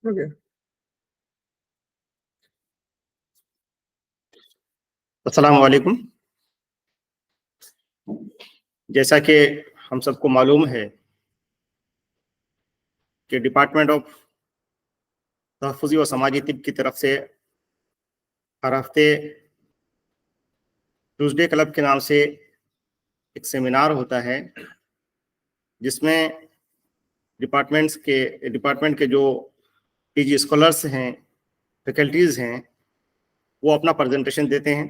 Okay. अस्सलाम वालेकुम। जैसा कि हम सबको मालूम है कि डिपार्टमेंट ऑफ तहफ़्फ़ुज़ी व समाजी तिब की तरफ से हर हफ्ते ट्यूज़डे क्लब के नाम से एक सेमिनार होता है, जिसमें डिपार्टमेंट के जो पीजी स्कॉलर्स हैं, फैकल्टीज़ हैं, वो अपना प्रेजेंटेशन देते हैं।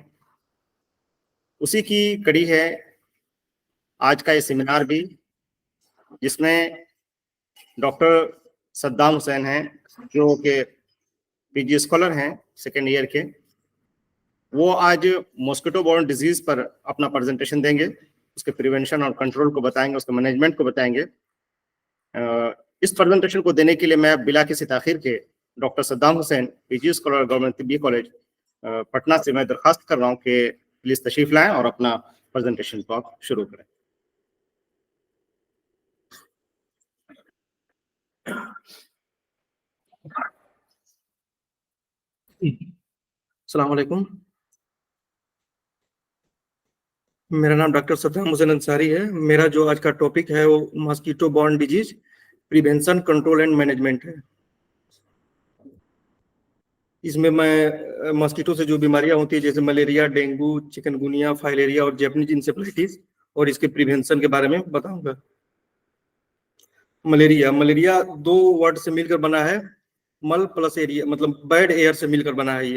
उसी की कड़ी है आज का ये सेमिनार भी, जिसमें डॉक्टर सद्दाम हुसैन हैं, जो कि पीजी स्कॉलर हैं सेकेंड ईयर के। वो आज मॉस्किटो बॉर्न डिजीज़ पर अपना प्रेजेंटेशन देंगे, उसके प्रिवेंशन और कंट्रोल को बताएंगे, उसके मैनेजमेंट को बताएंगे। इस प्रेजेंटेशन को देने के लिए मैं बिला किसी ताखिर के doctor Saddam Hussain, PG scholar, government तिब्बी कॉलेज पटना से मैं दरख्वास्त कर रहा हूँ कि प्लीज़ तशरीफ लाएं और अपना प्रेजेंटेशन को आप शुरू करें। अस्सलाम वालेकुम। मेरा नाम डॉक्टर सद्दाम हुसैन अंसारी है। मेरा जो आज का टॉपिक है वो mosquito borne disease prevention, control and management है। इसमें मैं मॉस्किटो से जो बीमारियां होती है, जैसे मलेरिया, डेंगू, चिकनगुनिया, फाइलेरिया और जैपनीज इंसेफ्लाइटिस, और इसके प्रिवेंशन के बारे में बताऊंगा। मलेरिया दो वर्ड से मिलकर बना है, मल प्लस एरिया, मतलब बैड एयर से मिलकर बना है।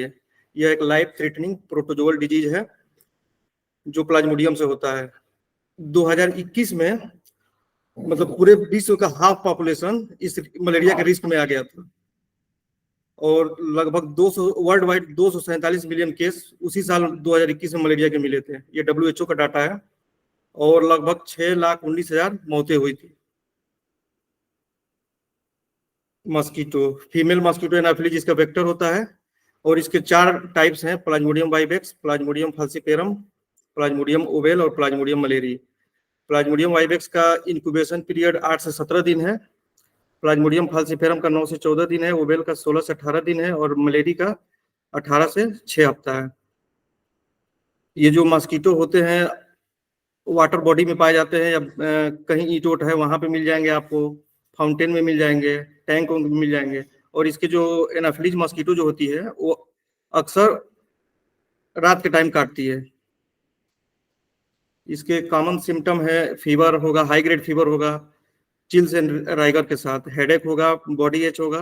यह एक लाइफ थ्रेटनिंग प्रोटोजोअल डिजीज है जो प्लाज्मोडियम से होता है। 2021 में मतलब पूरे विश्व का हाफ पॉपुलेशन इस मलेरिया के रिस्क में आ गया था, और लगभग 200 वर्ल्ड वाइड 247 मिलियन केस उसी साल 2021 में मलेरिया के मिले थे। ये WHO का डाटा है, और लगभग 6,19,000 मौतें हुई थी। मॉस्किटो, फीमेल मॉस्किटो एनाफिलीज इसका वेक्टर होता है, और इसके 4 टाइप्स हैं: Plasmodium vivax, Plasmodium falciparum, Plasmodium oval और प्लाज्मोडियम मलेरी। प्लाज्मोडियम वाइवेक्स का इंक्यूबेशन पीरियड 8 से 17 दिन है, प्लाज्मोडियम फाल्सिपेरम का 9 से 14 दिन है, ओवेल का 16 से 18 दिन है, और मलेरी का 18 से 6 हफ्ता है। ये जो मॉस्किटो होते हैं वाटर बॉडी में पाए जाते हैं, या कहीं ईंट ओट है वहां पे मिल जाएंगे आपको, फाउंटेन में मिल जाएंगे, टैंक में मिल जाएंगे। और इसके जो एनाफिलीज मॉस्किटो जो होती है वो अक्सर रात के टाइम काटती है। इसके कॉमन सिम्टम है, फीवर होगा, हाई ग्रेड फीवर होगा, चिल्स एंड राइगर के साथ, हेडेक होगा, बॉडी एच होगा,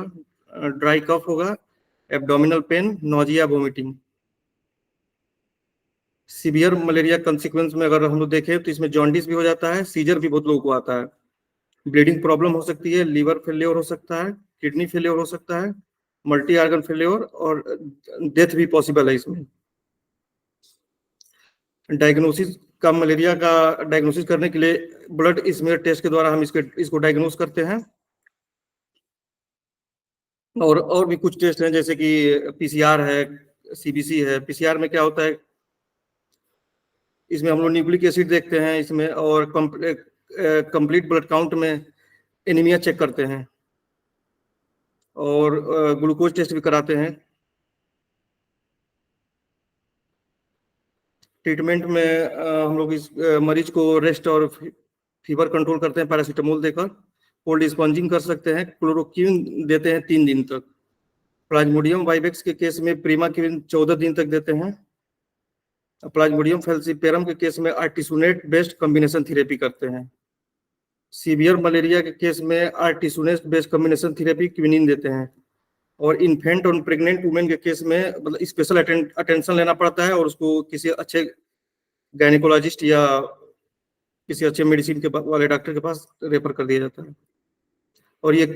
ड्राई कफ होगा, abdominal pain, nausea, vomiting. Severe malaria consequence में अगर हम लोग देखें तो इसमें जॉन्डिस भी हो जाता है, सीजर भी बहुत लोगों को आता है, ब्लीडिंग प्रॉब्लम हो सकती है, लीवर फेलियर हो सकता है, किडनी फेलियर हो सकता है, मल्टी ऑर्गन फेलियर, और डेथ भी पॉसिबल है इसमें। डायग्नोसिस का, मलेरिया का डायग्नोसिस करने के लिए ब्लड स्मीयर टेस्ट के द्वारा हम इसको डायग्नोस करते हैं। और भी कुछ टेस्ट हैं, जैसे कि PCR है, CBC है। PCR में क्या होता है, इसमें हम लोग न्यूक्लिक एसिड देखते हैं इसमें, और कंप्लीट ब्लड काउंट में एनीमिया चेक करते हैं, और ग्लूकोज टेस्ट भी कराते हैं। ट्रीटमेंट में हम लोग इस मरीज को रेस्ट और फीवर कंट्रोल करते हैं पैरासीटामोल देकर, कोल्ड स्पॉन्जिंग कर सकते हैं, क्लोरोक्विन देते हैं 3 दिन तक। प्लाज्मोडियम वाइवेक्स के केस में प्रीमाक्विन 14 दिन तक देते हैं। प्लाज्मोडियम फैल्सिपेरम के केस में आर्टिसुनेट बेस्ड कॉम्बिनेशन थेरेपी करते हैं। सीवियर मलेरिया के केस में artesunate based combination therapy quinine देते हैं। और इन्फेंट और प्रेग्नेंट वुमेन के केस में मतलब स्पेशल अटेंशन लेना पड़ता है, और उसको किसी अच्छे गायनिकोलॉजिस्ट या किसी अच्छे मेडिसिन के वाले डॉक्टर के पास रेफर कर दिया जाता है। और ये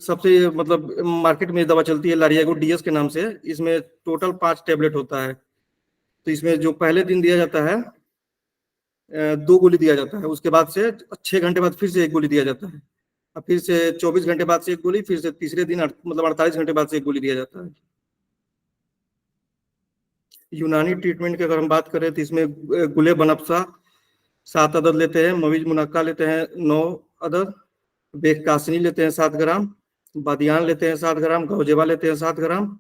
सबसे मतलब मार्केट में दवा चलती है लारियागो DS के नाम से। इसमें टोटल 5 टैबलेट होता है। तो इसमें जो पहले दिन दिया जाता है 2 गोली दिया जाता है, उसके बाद से 6 घंटे बाद फिर से 1 गोली दिया जाता है, और फिर से 24 घंटे बाद से 1 गोली, फिर से तीसरे दिन मतलब 48 घंटे बाद से 1 गोली दिया जाता है। यूनानी ट्रीटमेंट की अगर हम बात करें तो इसमें गुले बनफसा 7 अदद लेते हैं, मवीज मुनक्का लेते हैं 9 अदद, बेकासनी लेते हैं 7 ग्राम, बादियान लेते हैं 7 ग्राम, गौजेबा लेते हैं 7 ग्राम,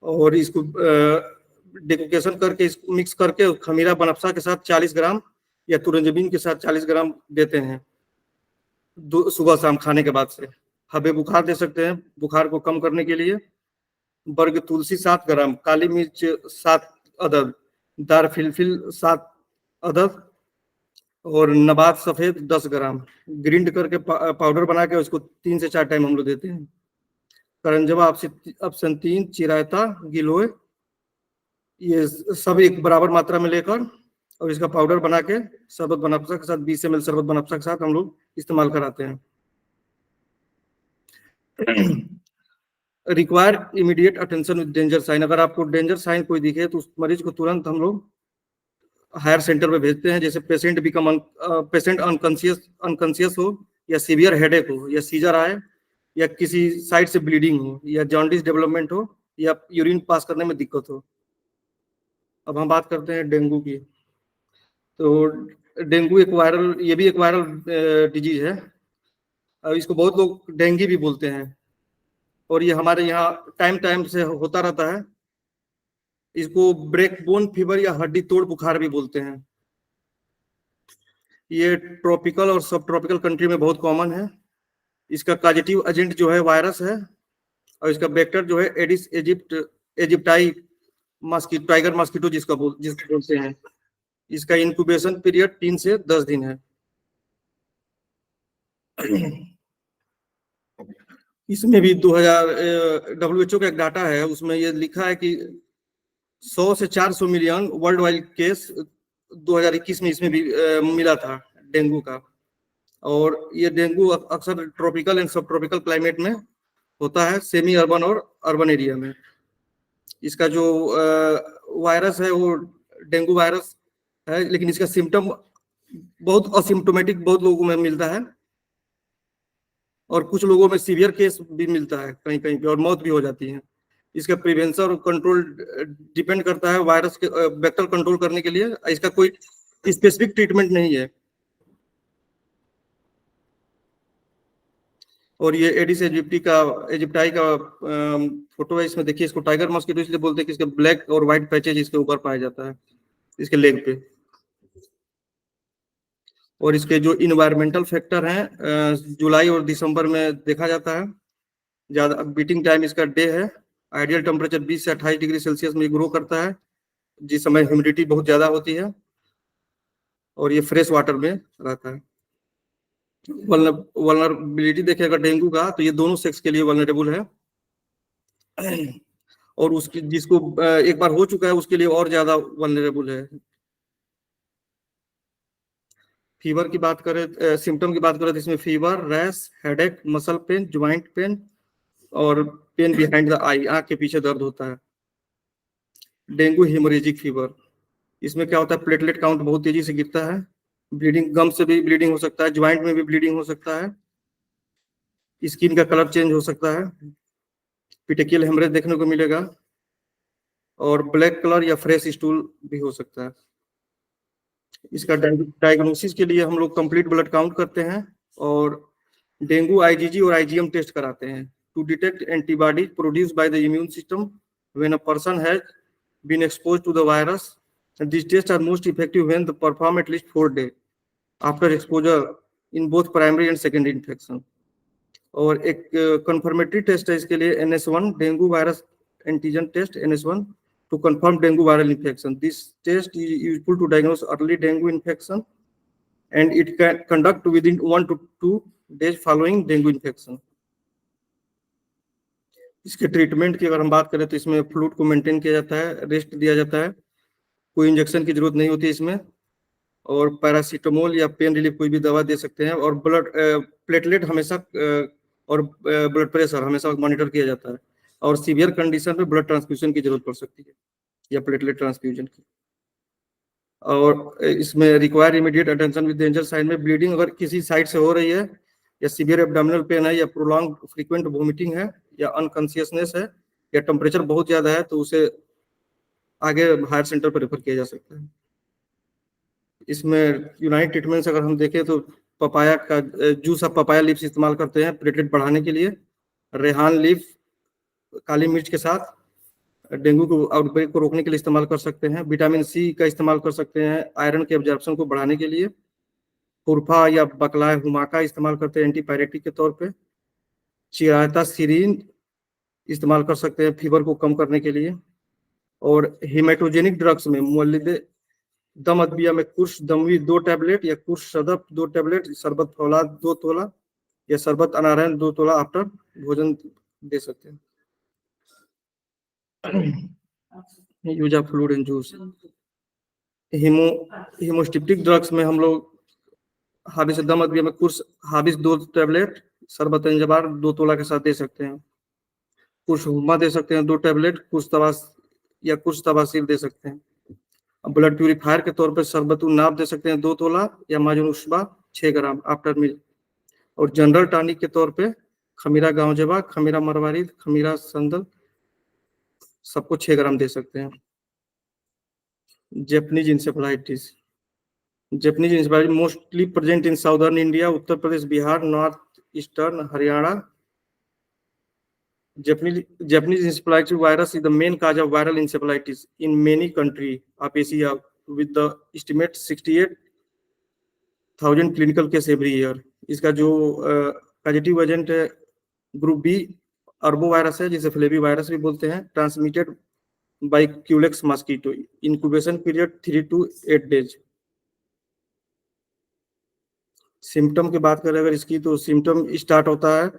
और इसको डेकोकेशन करके इसको मिक्स करके खमीरा बनफशा के साथ 40 ग्राम या तुरंजबीन के साथ 40 ग्राम देते हैं सुबह शाम खाने के बाद से। हबे बुखार दे सकते हैं बुखार को कम करने के लिए। बर्ग तुलसी 7 ग्राम, काली मिर्च 7 अदद, दार फिलफिल 7 अदद, और नबात सफेद 10 ग्राम ग्रिंड करके पाउडर बना के उसको 3 से 4 टाइम हम लोग देते हैं। करंजवा अबसंतीन चिरायता गिलोय, ये सब एक बराबर मात्रा में लेकर और इसका पाउडर बना के शरबत बनफशा के साथ 20 ml शरबत बनफशा के साथ हम लोग इस्तेमाल कराते हैं। Require immediate attention with danger sign, अगर आपको डेंजर साइन कोई दिखे तो उस मरीज को तुरंत हम लोग हायर सेंटर पे भेजते हैं। जैसे पेशेंट अनकॉन्शियस हो, या सीवियर हेडेक हो, या सीजर आए, या किसी साइड से ब्लीडिंग हो, या जॉन्डिस डेवलपमेंट हो, या यूरिन पास करने में दिक्कत हो। अब हम बात करते हैं डेंगू की। तो डेंगू ये भी एक वायरल डिजीज है। इसको बहुत लोग डेंगू भी बोलते हैं, और ये हमारे यहाँ टाइम टाइम से होता रहता है। इसको ब्रेक बोन फीवर या हड्डी तोड़ बुखार भी बोलते हैं। ये ट्रॉपिकल और सब ट्रॉपिकल कंट्री में बहुत कॉमन है। इसका पॉजिटिव एजेंट जो है वायरस है, और इसका वेक्टर जो है एडिस इजिप्टाई टाइगर मॉस्किटो जिसको बोलते हैं। इसका इंक्यूबेशन पीरियड 3 से 10 दिन है। इसमें भी 2000 WHO का एक डाटा है, उसमें ये लिखा है कि 100 से 400 मिलियन वर्ल्ड वाइड केस 2021 में इसमें भी मिला था डेंगू का। और ये डेंगू अक्सर ट्रॉपिकल एंड सब ट्रॉपिकल क्लाइमेट में होता है, सेमी अर्बन और अर्बन एरिया में। इसका जो वायरस है वो डेंगू वायरस है, लेकिन इसका सिम्टम बहुत असिम्टोमेटिक बहुत लोगों में मिलता है, और कुछ लोगों में सीवियर केस भी मिलता है कहीं कहीं पे, और मौत भी हो जाती है। इसका प्रिवेंशन और कंट्रोल डिपेंड करता है वायरस के वेक्टर कंट्रोल करने के लिए। इसका कोई स्पेसिफिक ट्रीटमेंट नहीं है। और ये एडिस इजिप्टाई का फोटो है, इसमें देखिए। इसको टाइगर मॉस्किटो इसलिए बोलते हैं कि इसके ब्लैक और व्हाइट पैचेज इसके ऊपर पाया जाता है, इसके लेग पे। और इसके जो इन्वायरमेंटल फैक्टर हैं जुलाई और दिसंबर में देखा जाता है। ज्यादा बीटिंग टाइम इसका डे है। आइडियल टेम्परेचर 20 से 28 डिग्री सेल्सियस में ग्रो करता है, जिस समय ह्यूमिडिटी बहुत ज्यादा होती है, और ये फ्रेश वाटर में रहता है। वल्नरेबिलिटी देखें अगर डेंगू का, तो ये दोनों सेक्स के लिए वल्नरेबल है, और उसकी जिसको एक बार हो चुका है उसके लिए और ज्यादा वल्नरेबल है। फीवर की बात करें, सिम्टम की बात करें तो इसमें fever, rash, headache, muscle pain, joint pain, और पेन बिहाइंड द आई, आंख के पीछे दर्द होता है। डेंगू हेमोरेजिक फीवर, इसमें क्या होता है, प्लेटलेट काउंट बहुत तेजी से गिरता है, ब्लीडिंग, गम से भी ब्लीडिंग हो सकता है, ज्वाइंट में भी ब्लीडिंग हो सकता है, स्किन का कलर चेंज हो सकता है, पिटेकियल हेमरेज देखने को मिलेगा, और ब्लैक कलर या फ्रेश स्टूल भी हो सकता है। इसका डायग्नोसिस के लिए हम लोग कंप्लीट ब्लड काउंट करते हैं, और डेंगू आईजीजी और आईजीएम टेस्ट कराते हैं to detect antibody produce by the immune system when a person has been exposed to the virus. These tests are most effective when they perform at least 4 days after exposure in both primary and secondary infection. और एक confirmatory test है इसके लिए, NS1 dengue virus antigen test, NS1 to confirm dengue viral infection. This test is useful to diagnose early dengue infection, and it can conduct within 1 to 2 days following dengue infection. इसके treatment की अगर हम बात करें तो इसमें fluid को maintain किया जाता है, रेस्ट दिया जाता है, कोई इंजेक्शन की जरूरत नहीं होती इसमें, और पैरासीटामोल या पेन रिलीफ कोई भी दवा दे सकते हैं, और ब्लड प्लेटलेट हमेशा और ब्लड प्रेशर हमेशा मॉनिटर किया जाता है, और सीवियर कंडीशन में ब्लड ट्रांसफ्यूजन की जरूरत पड़ सकती है या प्लेटलेट ट्रांसफ्यूजन की। और इसमें require immediate attention with danger sign में ब्लीडिंग अगर किसी साइड से हो रही है, या सीवियर एब्डोमिनल पेन है, या प्रोलॉन्ग फ्रीक्वेंट वोमिटिंग है, या अनकॉन्शियसनेस है, या टेम्परेचर बहुत ज्यादा है, तो उसे आगे हायर सेंटर पर रेफर किया जा सकता है। इसमें यूनाइट ट्रीटमेंट्स अगर हम देखें तो पपाया का जूस ऑफ पपाया लिप्स इस्तेमाल करते हैं प्लेटलेट बढ़ाने के लिए, रेहान लीफ काली मिर्च के साथ डेंगू को आउटब्रेक को रोकने के लिए इस्तेमाल कर सकते हैं। विटामिन सी का इस्तेमाल कर सकते हैं आयरन के एब्जॉर्प्शन को बढ़ाने के लिए। कुरफा या बकलाय हुमाका इस्तेमाल करते हैं एंटीपायरेटिक के तौर पे। चिरायता सीरीन इस्तेमाल कर सकते हैं फीवर को कम करने के लिए। और हेमेटोजेनिक ड्रग्स में मुअल्लिदे दम अदविया में कुर्श दमवी 2 टैबलेट या कुर्श सदफ 2 टैबलेट, शरबत फौलाद 2 तोला या शरबत अनारन 2 तोला आफ्टर भोजन दे सकते हैं। Use of fluid and juice. Haemostyptic drugs में हम लोग हाबिस दम अदविया में कुर्श हाबिस 2 टैबलेट, शरबत इंजबार 2 तोला के साथ दे सकते हैं। कुछ हुमा दे सकते हैं 2 टैबलेट, कुछ तबास या कुछ तबासीर दे सकते हैं। ब्लड प्यूरिफायर के तौर पर शरबत नाब दे सकते हैं 2 तोला या माजुन उस्बा 6 ग्राम आफ्टर मील। और जनरल टॉनिक के तौर पे खमीरा गांवजबा, खमीरा मरवारी, खमीरा संदल सबको 6 ग्राम दे सकते हैं। Japanese encephalitis. Japanese encephalitis mostly present in southern India, Uttar Pradesh, Bihar, north eastern Haryana. Japanese encephalitis virus is the main cause of viral encephalitis in many countries of Asia, with the estimate 68,000 clinical case every year. इसका जो positive agent है group B अर्बो virus है, जिसे flavi virus भी बोलते हैं, transmitted by Culex mosquito. Incubation period 3 to 8 days। Symptom की बात करें अगर इसकी, तो सिम्टम स्टार्ट होता है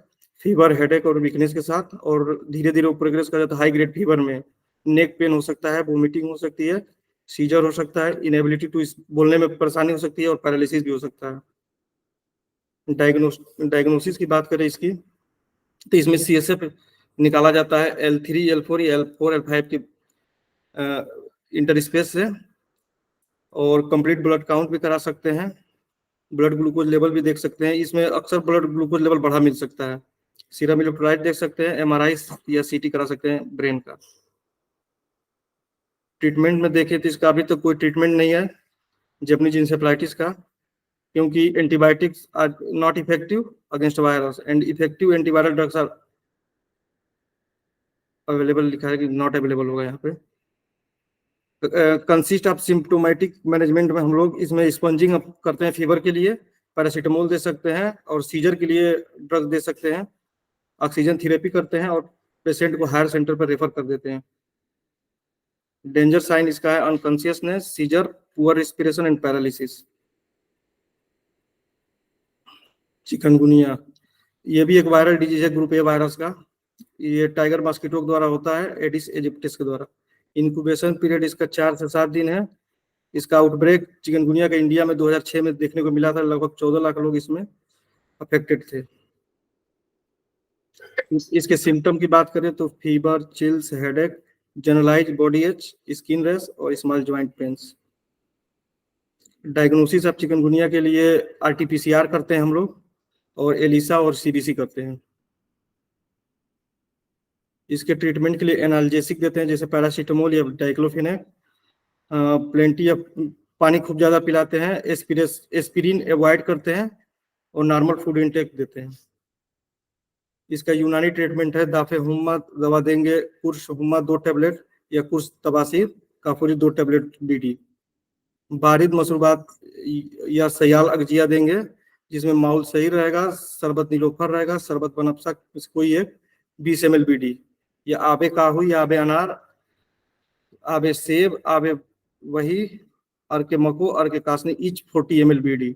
फीवर, हेडेक और वीकनेस के साथ, और धीरे धीरे प्रोग्रेस कर जाता है हाई ग्रेड फीवर में। नेक पेन हो सकता है, वोमिटिंग हो सकती है, सीजर हो सकता है, इनएबिलिटी टू बोलने में परेशानी हो सकती है और पैरालिसिस भी हो सकता है। डायग्नोसिस की बात करें इसकी, तो इसमें CSF निकाला जाता है L3, L4 या L4 L5 के इंटरस्पेस से, और कंप्लीट ब्लड काउंट भी करा सकते हैं, ब्लड ग्लूकोज लेवल भी देख सकते हैं। इसमें अक्सर ब्लड ग्लूकोज लेवल बढ़ा मिल सकता है। सीरम इलेक्ट्रोलाइट देख सकते हैं, MRI या CT करा सकते हैं ब्रेन का। ट्रीटमेंट में देखें तो इसका अभी तो कोई ट्रीटमेंट नहीं है जैपनीज इंसेफेलाइटिस का, क्योंकि antibiotics are not effective against virus and effective antiviral drugs are available, लिखा है कि नॉट अवेलेबल होगा यहाँ पे। कंसिस्ट ऑफ सिम्प्टोमेटिक मैनेजमेंट में हम लोग इसमें स्पंजिंग करते हैं फीवर के लिए, पैरासीटामोल दे सकते हैं, और सीजर के लिए ड्रग दे सकते हैं, ऑक्सीजन थेरेपी करते हैं, और पेशेंट को हायर सेंटर पर रेफर कर देते हैं। डेंजर साइन इसका है unconsciousness, seizure, poor respiration and paralysis. Chikungunya, ये भी एक वायरल डिजीज है ग्रुप ए वायरस का। ये टाइगर मॉस्किटो के द्वारा होता है, एडिस एजिप्टिस के द्वारा। इंक्यूबेशन पीरियड इसका 4 से 7 दिन है। इसका आउटब्रेक चिकनगुनिया का इंडिया में 2006 में देखने को मिला था। लगभग 14 लाख लोग इसमें अफेक्टेड थे। इसके सिम्टम की बात करें तो fever, chills, headache, generalise body ache, skin rash और small joint pains. Diagnosis of chikungunya के लिए RT-PCR करते हैं हम लोग, और एलिसा और CBC करते हैं। इसके ट्रीटमेंट के लिए एनाल्जेसिक देते हैं, जैसे पैरासीटामोल या डाइक्लोफेनेक। प्लेंटी ऑफ पानी खूब ज्यादा पिलाते हैं, एस्पिरिन अवॉइड करते हैं, और नॉर्मल फूड इंटेक देते हैं। इसका यूनानी ट्रीटमेंट है दाफे हुम्मा दवा देंगे, कुर्श हुम्मा 2 टैबलेट या कुर्श तबासीर काफूरी 2 टैबलेट BD। बारिद मशरूबात या सयाल अगजिया देंगे, जिसमें माउल सही रहेगा, शरबत नीलोफर रहेगा, शरबत बनफसा कोई एक 20 ml BD, या आबे काहू या आबे अनार, आबे सेब, आबे वही, अर्के मको, अर्के कासनी ईच 40 ml BD।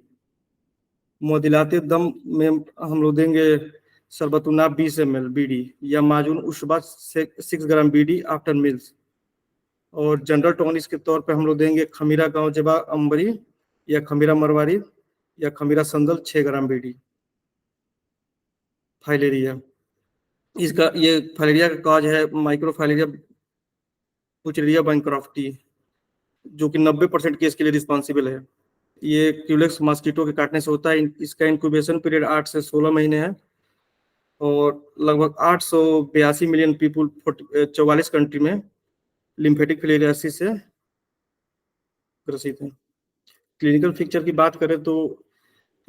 मोदिलाते दम में हम लोग देंगे शरबतुना 20 ml BD, या माजून उशबा 6 ग्राम BD आफ्टर मील्स। और जनरल टॉनिक के तौर पे हम लोग देंगे खमीरा गांवजबा अंबरी, या खमीरा मरवारी, या खमीरा संदल 6 ग्राम BD। फाइलेरिया, इसका ये फाइलेरिया का कॉज है माइक्रोफाइलेरिया पुचेरिया बैंक्रॉफ्टी, जो कि 90% केस के लिए रिस्पॉन्सिबल है। ये क्यूलेक्स मॉस्किटो के काटने से होता है। इसका इंक्यूबेशन पीरियड 8 से 16 महीने है, और लगभग 882 मिलियन पीपुल 44 कंट्री में लिम्फेटिक फिलेरियासिस से ग्रसित है। क्लिनिकल पिक्चर की बात करें तो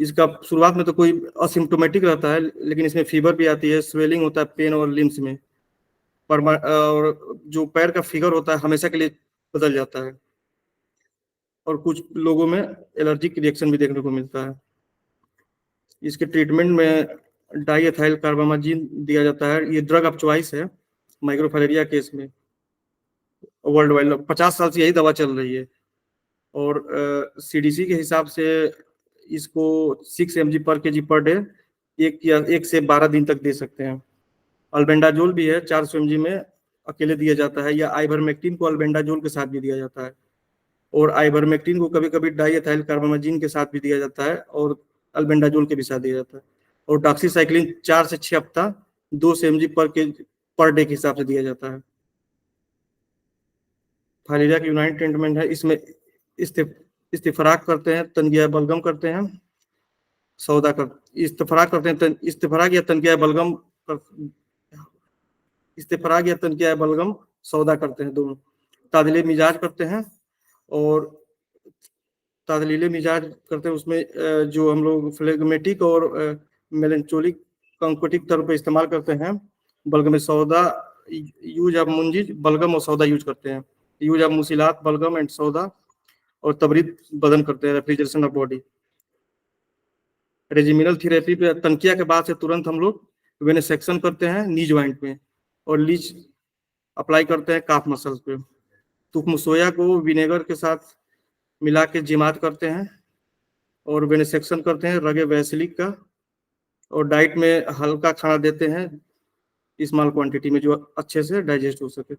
इसका शुरुआत में तो कोई असिम्प्टोमेटिक रहता है, लेकिन इसमें फीवर भी आती है, स्वेलिंग होता है पेन और लिम्स में, और जो पैर का फिगर होता है हमेशा के लिए बदल जाता है, और कुछ लोगों में एलर्जिक रिएक्शन भी देखने को मिलता है। इसके ट्रीटमेंट में डाइएथाइल कार्बामाजिन दिया जाता है, ये ड्रग ऑफ चॉइस है माइक्रोफाइलेरिया केस में। वर्ल्ड वाइड 50 साल से यही दवा चल रही है, और सीडीसी के हिसाब से इसको 6 mg/kg/डे 1 से 12 दिन तक दे सकते हैं। अल्बेंडाजोल भी है 400 mg में अकेले दिया जाता है, या आइवरमेक्टिन को अल्बेंडाजोल के साथ भी दिया जाता है, और आइवरमेक्टिन को कभी कभी डाइएथाइल कार्बामाजिन के साथ भी दिया जाता है, और अल्बेंडाजोल के भी साथ दिया जाता है। और डॉक्सीसाइक्लिन 4 से 6 हफ्ता 200 mg/डे के हिसाब से दिया जाता है। फाइलेरिया की यूनाइट ट्रीटमेंट है, इसमें इस्तिफराक करते हैं, तनगिया बलगम करते हैं, सौदा कर इस्तिफराक करते हैं, इस्तिफराक या तनगिया बलगम इस्तिफराक या तनगिया बलगम सौदा करते हैं दोनों। तादीले मिजाज करते हैं, और तादलीले मिजाज करते हैं, उसमें जो हम लोग फ्लेगमेटिक और मेलेंचोलिक कंकोटिक तौर पर इस्तेमाल करते हैं। बलगम सौदा यूज ऑफ मुंजिज बलगम और सौदा यूज करते हैं, यूज ऑफ मुसिलात बलगम एंड सौदा, और तबरीद बदन करते हैं, रेफ्रिजरेशन ऑफ बॉडी। रेजिमिनल थेरेपी पे तनकिया के बाद से तुरंत हम लोग वेनेसेक्शन करते हैं नी ज्वाइंट में, और लीच अप्लाई करते हैं काफ मसल्स पे। तुख्म सोया को विनेगर के साथ मिला के जिमात करते हैं, और वेनेसेक्शन करते हैं रगे वैसिलिक का, और डाइट में हल्का खाना देते हैं स्मॉल क्वांटिटी में, जो अच्छे से डाइजेस्ट हो सके।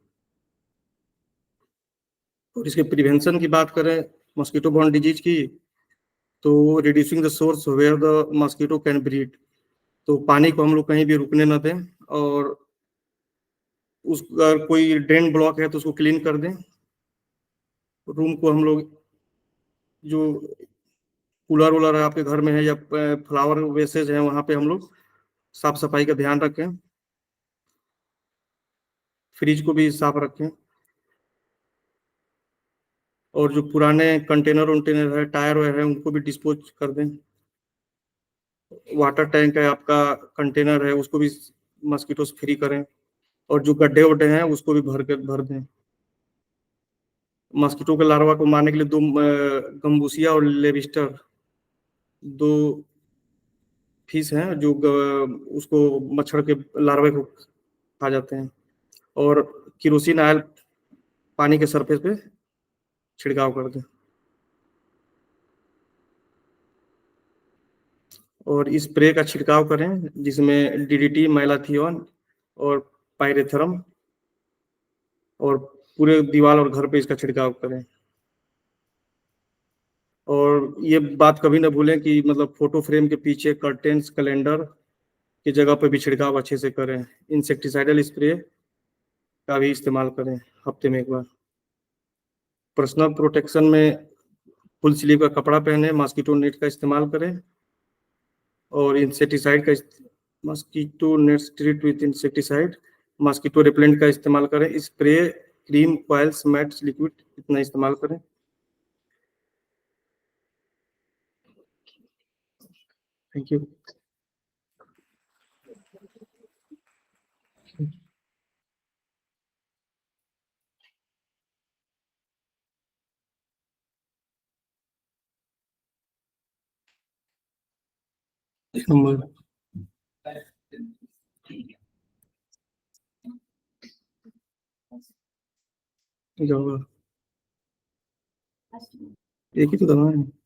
और इसके प्रिवेंशन की बात करें मॉस्किटो बॉर्न डिजीज की, तो reducing the source where the mosquito can breed, तो पानी को हम लोग कहीं भी रुकने न दें, और उस अगर कोई ड्रेन ब्लॉक है तो उसको क्लीन कर दें। रूम को हम लोग, जो कूलर वूलर है आपके घर में है, या फ्लावर वेसेज है, वहाँ पे हम लोग साफ सफाई का ध्यान रखें। फ्रिज को भी साफ रखें, और जो पुराने कंटेनर वंटेनर है, टायर वायर है, उनको भी डिस्पोज कर दें। वाटर टैंक है आपका, कंटेनर है, उसको भी मस्कीटो से फ्री करें, और जो गड्ढे वड्ढे हैं उसको भी भर दें। मस्कीटो के लार्वा को मारने के लिए 2 गम्बूसिया और लेविस्टर, 2 फिश हैं जो उसको मच्छर के लार्वे को खा जाते हैं, और केरोसिन ऑयल पानी के सरफेस पे छिड़काव कर दें। और स्प्रे का छिड़काव करें जिसमें डीडीटी, मैलाथियोन और पायरेथरम, और पूरे दीवार और घर पे इसका छिड़काव करें। और ये बात कभी ना भूलें कि मतलब फोटो फ्रेम के पीछे कर्टेन्स, कैलेंडर की जगह पे भी छिड़काव अच्छे से करें। इंसेक्टिसाइडल स्प्रे का भी इस्तेमाल करें हफ्ते में 1 बार। पर्सनल प्रोटेक्शन में फुल स्लीव का कपड़ा पहने, मॉस्किटो नेट का इस्तेमाल करें, और इंसेक्टिसाइड का mosquito net treat with insecticide, mosquito repellent का इस्तेमाल करें, spray, cream, coils, mats, liquid इतना इस्तेमाल करें। Thank you. नंबर एक ही तो दवा है।